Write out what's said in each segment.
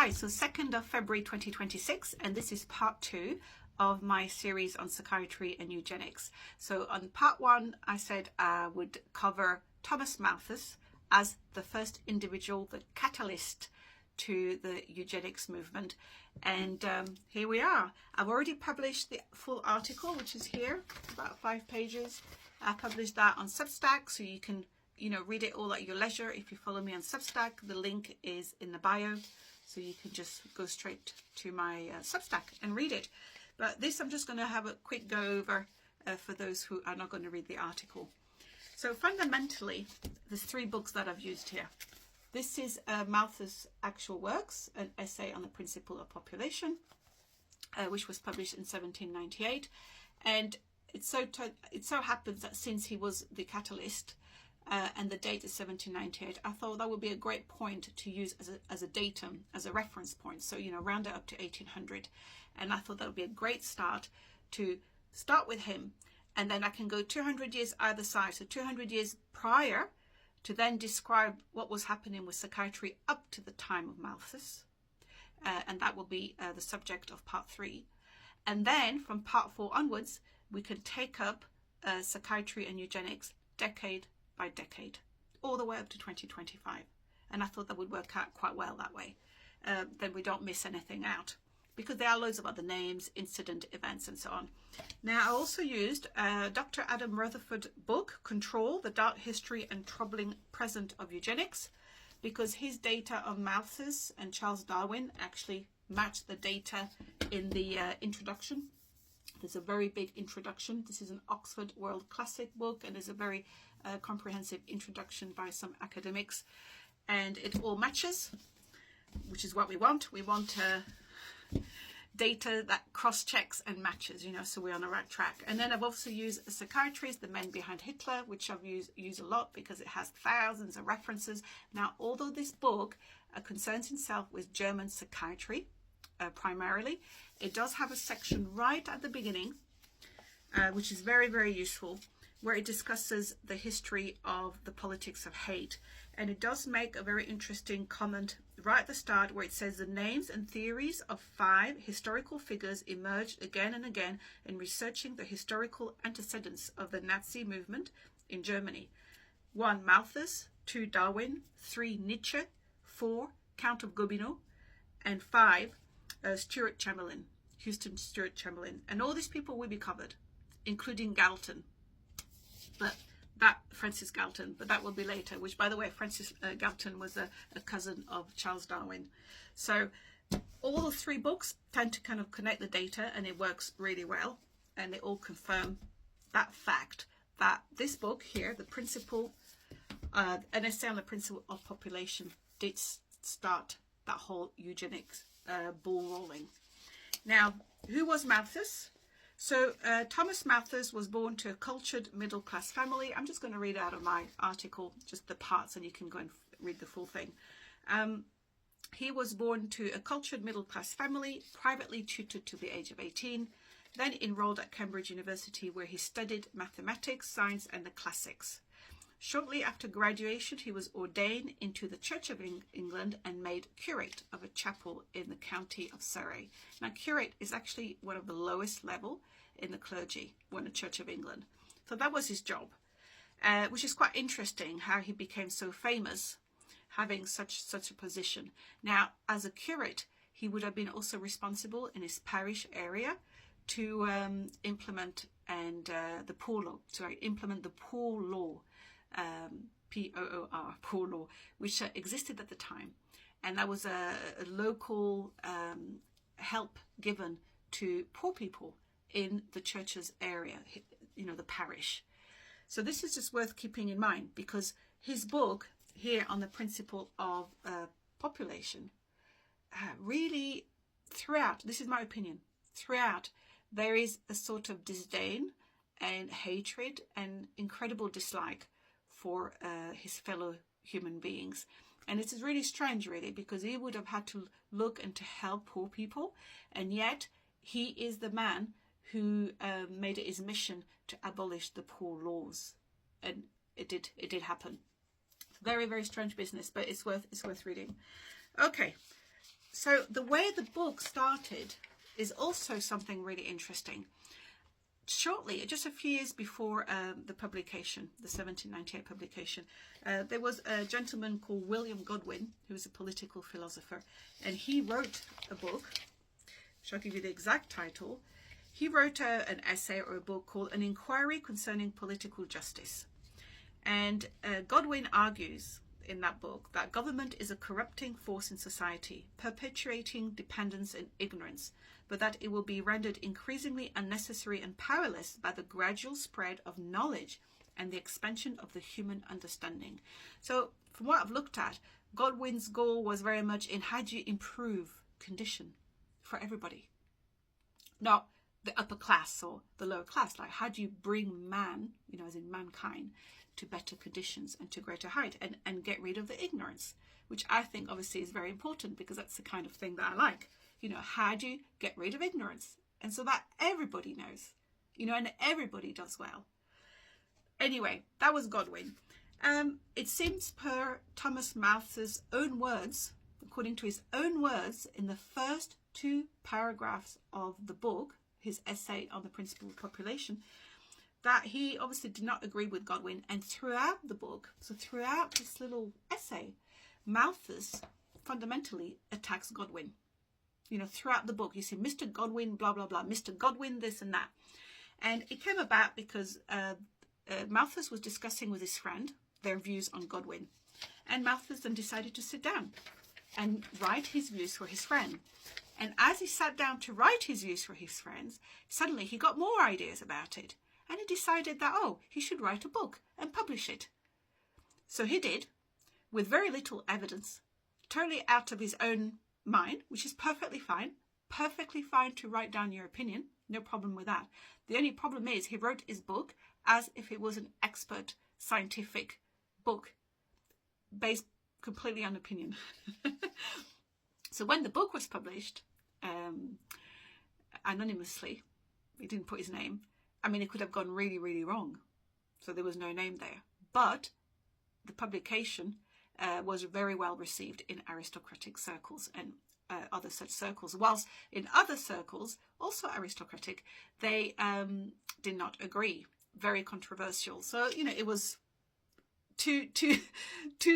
Hi, so 2nd of February 2026, and this is part 2 of my series on psychiatry and eugenics. So on part 1, I said I would cover Thomas Malthus as the first individual, the catalyst to the eugenics movement. And here we are. I've already published the full article, which is here, about 5 pages. I published that on Substack, so you can read it all at your leisure. If you follow me on Substack, the link is in the bio, so you can just go straight to my Substack and read it. But this I'm just going to have a quick go over for those who are not going to read the article. So fundamentally, there's 3 books that I've used here. This is Malthus' actual works, an essay on the principle of population, which was published in 1798. And it so happens that since he was the catalyst, and the date is 1798, I thought that would be a great point to use as a datum, as a reference point. So, round it up to 1800. And I thought that would be a great start to start with him. And then I can go 200 years either side. So 200 years prior, to then describe what was happening with psychiatry up to the time of Malthus. And that will be the subject of part 3. And then from part 4 onwards, we can take up psychiatry and eugenics decade by decade, all the way up to 2025. And I thought that would work out quite well that way. Then we don't miss anything out, because there are loads of other names, incident, events, and so on. Now, I also used Dr. Adam Rutherford's book, Control, The Dark History and Troubling Present of Eugenics, because his data on Malthus and Charles Darwin actually matched the data in the introduction. There's a very big introduction. This is an Oxford World Classic book, and there's a very comprehensive introduction by some academics, and it all matches, which is what we want. We want data that cross-checks and matches, so we're on the right track. And then I've also used Psychiatry, The Men Behind Hitler, which I've used a lot because it has thousands of references. Now, although this book concerns itself with German psychiatry, primarily, it does have a section right at the beginning, which is very, very useful, where it discusses the history of the politics of hate. And it does make a very interesting comment right at the start, where it says the names and theories of 5 historical figures emerged again and again in researching the historical antecedents of the Nazi movement in Germany. 1, Malthus; 2, Darwin; 3, Nietzsche; 4, Count of Gobineau; and 5, Stuart Chamberlain, Houston Stuart Chamberlain. And all these people will be covered, including Galton. But Francis Galton, but that will be later, which, by the way, Francis Galton was a cousin of Charles Darwin. So all the 3 books tend to kind of connect the data, and it works really well. And they all confirm that fact, that this book here, the principle, an essay on the principle of population, did start that whole eugenics ball rolling. Now, who was Malthus? So Thomas Malthus was born to a cultured middle-class family. I'm just going to read out of my article just the parts, and you can go and read the full thing. He was born to a cultured middle-class family, privately tutored to the age of 18, then enrolled at Cambridge University, where he studied mathematics, science, and the classics. Shortly after graduation, he was ordained into the Church of England and made curate of a chapel in the county of Surrey. Now, curate is actually one of the lowest level in the clergy, in the Church of England. So that was his job, which is quite interesting how he became so famous, having such a position. Now, as a curate, he would have been also responsible in his parish area to implement the poor law. Implement the poor law. P-O-O-R, poor law, which existed at the time. And that was a local help given to poor people in the church's area, the parish. So this is just worth keeping in mind, because his book here on the principle of population, really throughout, this is my opinion, throughout there is a sort of disdain and hatred and incredible dislike for his fellow human beings. And it is really strange, really, because he would have had to look and to help poor people, and yet he is the man who made it his mission to abolish the poor laws, and it did happen. Very, very strange business, but it's worth reading. Okay, So the way the book started is also something really interesting. Shortly, just a few years before the publication, the 1798 publication, there was a gentleman called William Godwin, who was a political philosopher, and he wrote a book, which I'll give you the exact title. He wrote an essay or a book called An Inquiry Concerning Political Justice. And Godwin argues in that book that government is a corrupting force in society, perpetuating dependence and ignorance, but that it will be rendered increasingly unnecessary and powerless by the gradual spread of knowledge and the expansion of the human understanding. So from what I've looked at, Godwin's goal was very much in how do you improve condition for everybody, not the upper class or the lower class. Like, how do you bring man, as in mankind, to better conditions and to greater height, and get rid of the ignorance, which I think obviously is very important, because that's the kind of thing that I like. How do you get rid of ignorance? And so that everybody knows, and everybody does well. Anyway, that was Godwin. It seems per Thomas Malthus' own words, according to his own words, in the first 2 paragraphs of the book, his essay on the principle of population, that he obviously did not agree with Godwin. And throughout the book, so throughout this little essay, Malthus fundamentally attacks Godwin. Throughout the book, you see Mr. Godwin, blah, blah, blah, Mr. Godwin, this and that. And it came about because Malthus was discussing with his friend their views on Godwin. And Malthus then decided to sit down and write his views for his friend. And as he sat down to write his views for his friends, suddenly he got more ideas about it. And he decided that, he should write a book and publish it. So he did, with very little evidence, totally out of his own mind, which is perfectly fine to write down your opinion, no problem with that. The only problem is he wrote his book as if it was an expert scientific book based completely on opinion. So when the book was published, anonymously, he didn't put his name. I mean, it could have gone really, really wrong. So there was no name there. But the publication was very well received in aristocratic circles and other such circles. Whilst in other circles, also aristocratic, they did not agree. Very controversial. So, it was two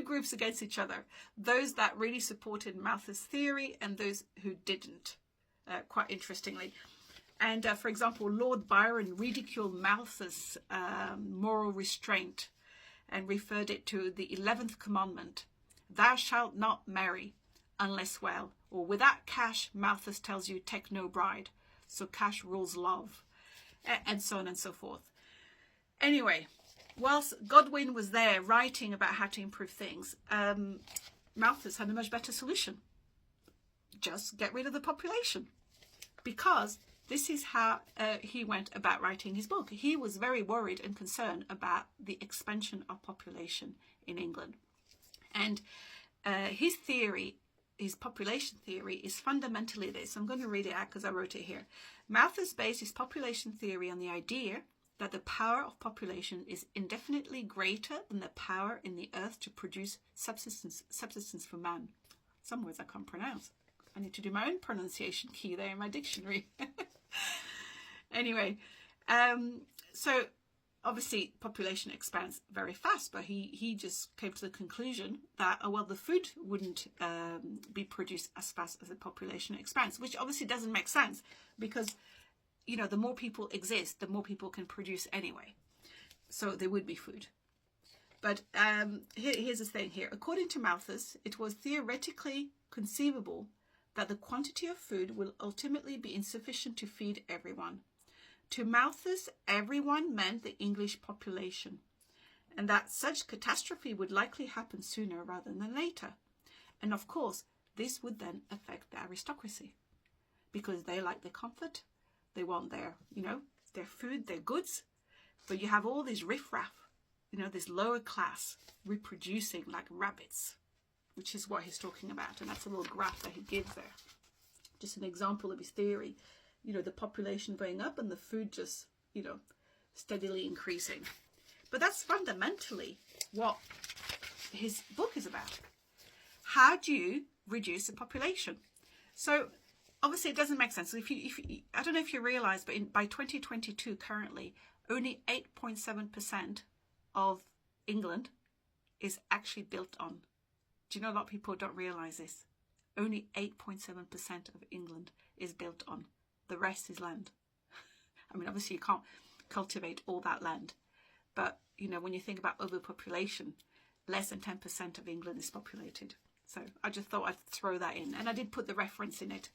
groups against each other. Those that really supported Malthus' theory and those who didn't, quite interestingly. And for example, Lord Byron ridiculed Malthus' moral restraint and referred it to the 11th commandment. Thou shalt not marry unless well, or without cash, Malthus tells you take no bride. So cash rules love, and so on and so forth. Anyway, whilst Godwin was there writing about how to improve things, Malthus had a much better solution. Just get rid of the population. Because this is how he went about writing his book. He was very worried and concerned about the expansion of population in England. And his theory, his population theory, is fundamentally this. I'm going to read it out because I wrote it here. Malthus based his population theory on the idea that the power of population is indefinitely greater than the power in the earth to produce subsistence for man. Some words I can't pronounce. I need to do my own pronunciation key there in my dictionary. Anyway, so obviously population expands very fast, but he just came to the conclusion that, the food wouldn't be produced as fast as the population expands, which obviously doesn't make sense because, the more people exist, the more people can produce anyway. So there would be food. But here's the thing here. According to Malthus, it was theoretically conceivable that the quantity of food will ultimately be insufficient to feed everyone. To Malthus, everyone meant the English population, and that such catastrophe would likely happen sooner rather than later. And of course, this would then affect the aristocracy, because they like their comfort, they want their food, their goods, but you have all these riffraff, this lower class reproducing like rabbits, which is what he's talking about. And that's a little graph that he gives there. Just an example of his theory. The population going up and the food just, steadily increasing. But that's fundamentally what his book is about. How do you reduce the population? So obviously it doesn't make sense. So if you I don't know if you realize, but by 2022 currently, only 8.7% of England is actually built on. Do you know a lot of people don't realize this? Only 8.7% of England is built on. The rest is land. I mean, obviously you can't cultivate all that land, but you know, when you think about overpopulation, less than 10% of England is populated. So I just thought I'd throw that in, and I did put the reference in it.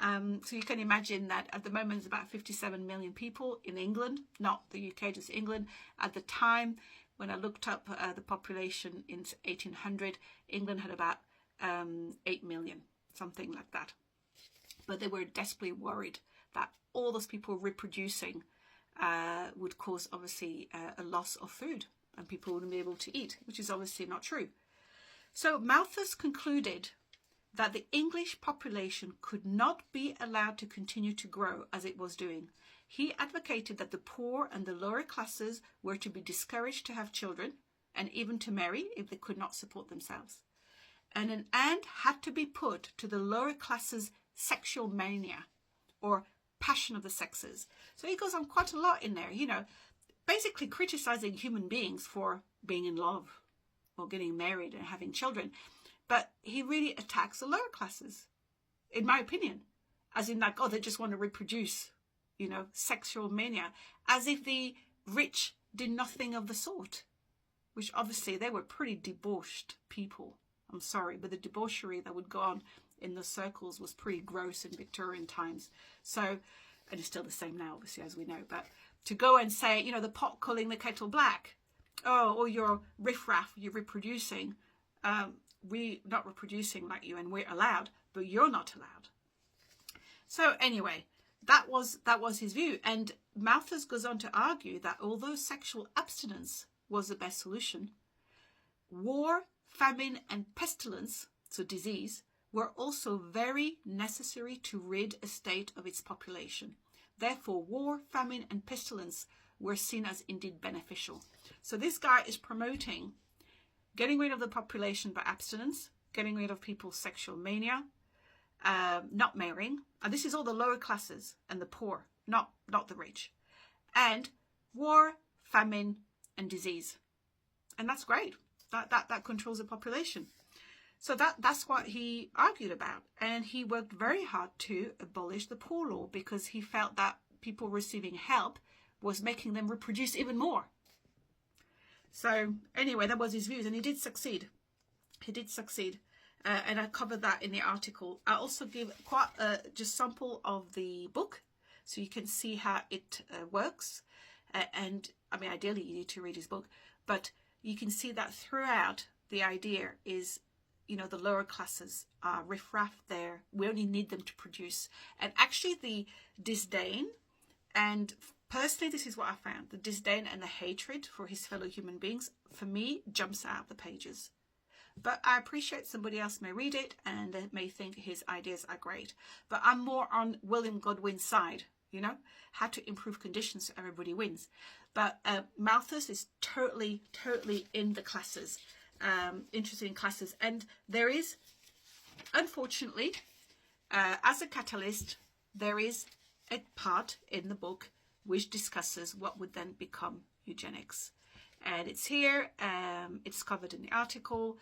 So you can imagine that at the moment there's about 57 million people in England, not the UK, just England. At the time when I looked up the population in 1800, England had about 8 million, something like that. But they were desperately worried that all those people reproducing would cause obviously a loss of food, and people wouldn't be able to eat, which is obviously not true. So Malthus concluded that the English population could not be allowed to continue to grow as it was doing. He advocated that the poor and the lower classes were to be discouraged to have children and even to marry if they could not support themselves. And an end had to be put to the lower classes' sexual mania, or passion of the sexes. So he goes on quite a lot in there, you know, basically criticizing human beings for being in love or getting married and having children. But he really attacks the lower classes, in my opinion, as in like, oh, they just want to reproduce, you know, sexual mania, as if the rich did nothing of the sort, which obviously they were pretty debauched people. I'm sorry, but the debauchery that would go on in the circles was pretty gross in Victorian times. So, and it's still the same now, obviously, as we know. But to go and say, you know, the pot calling the kettle black, oh, or you're riffraff, you're reproducing, we're not reproducing like you, and we're allowed, but you're not allowed. So anyway, that was his view. And Malthus goes on to argue that although sexual abstinence was the best solution, war, famine, and pestilence, so disease, were also very necessary to rid a state of its population. Therefore, war, famine, and pestilence were seen as indeed beneficial. So this guy is promoting getting rid of the population by abstinence, getting rid of people's sexual mania, not marrying. And this is all the lower classes and the poor, not the rich. And war, famine, and disease. And that's great. That controls the population. So that's what he argued about. And he worked very hard to abolish the poor law, because he felt that people receiving help was making them reproduce even more. So anyway, that was his views, and he did succeed. He did succeed. And I covered that in the article. I also give quite just sample of the book, so you can see how it works. And I mean, ideally you need to read his book, but you can see that throughout the idea is, you know, the lower classes are riffraff there. We only need them to produce. And actually the disdain, and personally, this is what I found, the disdain and the hatred for his fellow human beings, for me, jumps out of the pages. But I appreciate somebody else may read it and may think his ideas are great. But I'm more on William Godwin's side, you know, how to improve conditions so everybody wins. But Malthus is totally in the classes, interested in classes. And there is, unfortunately, as a catalyst, there is a part in the book which discusses what would then become eugenics. And it's here, it's covered in the article.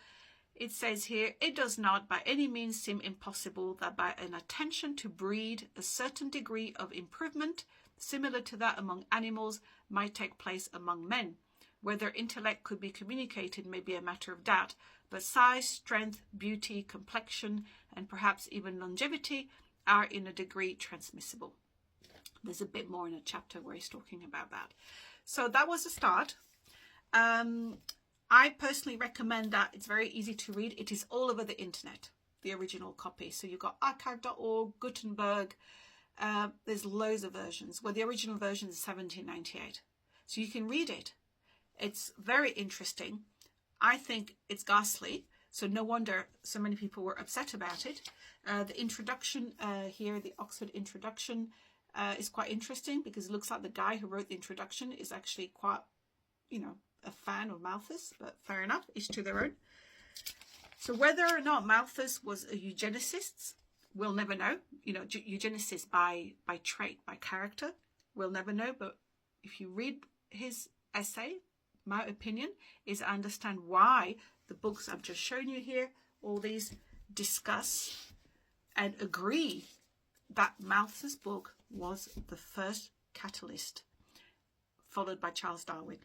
It says here, it does not by any means seem impossible that by an attention to breed, a certain degree of improvement, similar to that among animals, might take place among men. Whether intellect could be communicated may be a matter of doubt, but size, strength, beauty, complexion, and perhaps even longevity are in a degree transmissible. There's a bit more in a chapter where he's talking about that. So that was the start. I personally recommend that. It's very easy to read. It is all over the internet, the original copy. So you've got archive.org, Gutenberg. There's loads of versions. Well, the original version is 1798. So you can read it. It's very interesting. I think it's ghastly. So no wonder so many people were upset about it. The introduction here, the Oxford introduction, is quite interesting, because it looks like the guy who wrote the introduction is actually quite, you know, a fan of Malthus, but fair enough, each to their own. So whether or not Malthus was a eugenicist, We'll never know. You know, eugenicist by trait, by character, we'll never know. But if you read his essay, my opinion is I understand why the books I've just shown you here, all these discuss and agree that Malthus' book was the first catalyst, followed by Charles Darwin.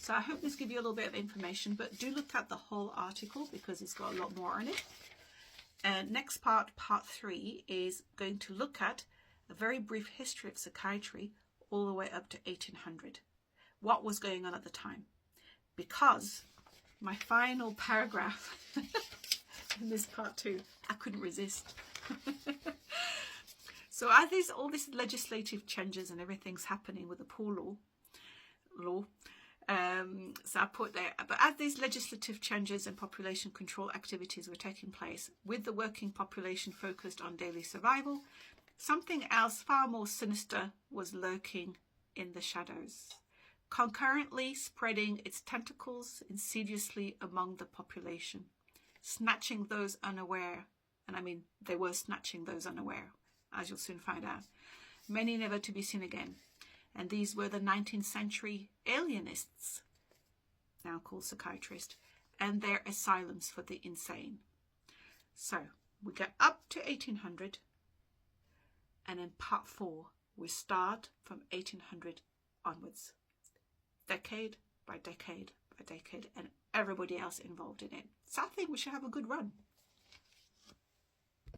So I hope this gives you a little bit of information, but do look at the whole article because it's got a lot more on it. And next part 3, is going to look at a very brief history of psychiatry all the way up to 1800. What was going on at the time? Because my final paragraph in this part 2, I couldn't resist. So as all these legislative changes and everything's happening with the poor law, so I put there, but as these legislative changes and population control activities were taking place, with the working population focused on daily survival, something else far more sinister was lurking in the shadows, concurrently spreading its tentacles insidiously among the population, snatching those unaware, and I mean they were snatching those unaware, as you'll soon find out, many never to be seen again. And these were the 19th century alienists, now called psychiatrists, and their asylums for the insane. So we get up to 1800, and in part 4 we start from 1800 onwards, decade by decade by decade, and everybody else involved in it. So I think we should have a good run.